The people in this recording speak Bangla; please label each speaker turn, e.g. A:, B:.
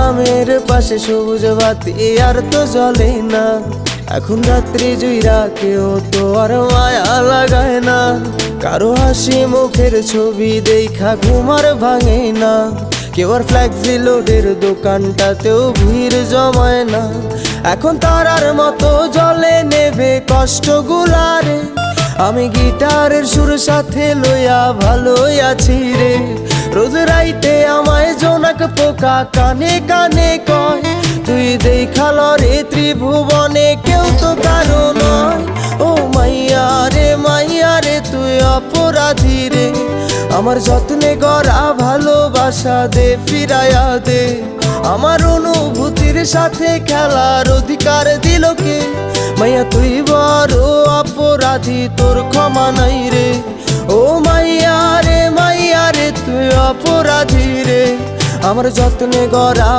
A: গ্রামের পাশে সবুজ বাতি আর তো জ্বলে না, এখন রাত্রি জুইরা কেউ তো আর মায়া লাগায় না, কারো হাসি মুখের ছবি দেখা ঘুমার ভাঙে না, কেউ আর ফ্ল্যাক্সি লোডের দোকানটাতেও ভিড় জমায় না, এখন তারার মতো জলে নেবে কষ্টগুলারে, আমি গিটারের সুর সাথে লইয়া ভালোই আছি রে। রোজ রাইতে আমায় জোনাক পোকা কানে কানে কয়, তুই দেখাল রে ত্রিভুবনে কেউ তো কারো নয়। ও মাইয়া রে তুই অপরাধী রে, আমার যত্নে গড়া ভালোবাসা দে ফিরাইয়া দে, আমার অনুভূতির সাথে খেলার অধিকার দিল কে? মাইয়া তুই বড় অপরাধী, তোর ক্ষমা নাই রে। ও মাইয়া রে তুই অপরাধী রে, আমার যত্নে গড়া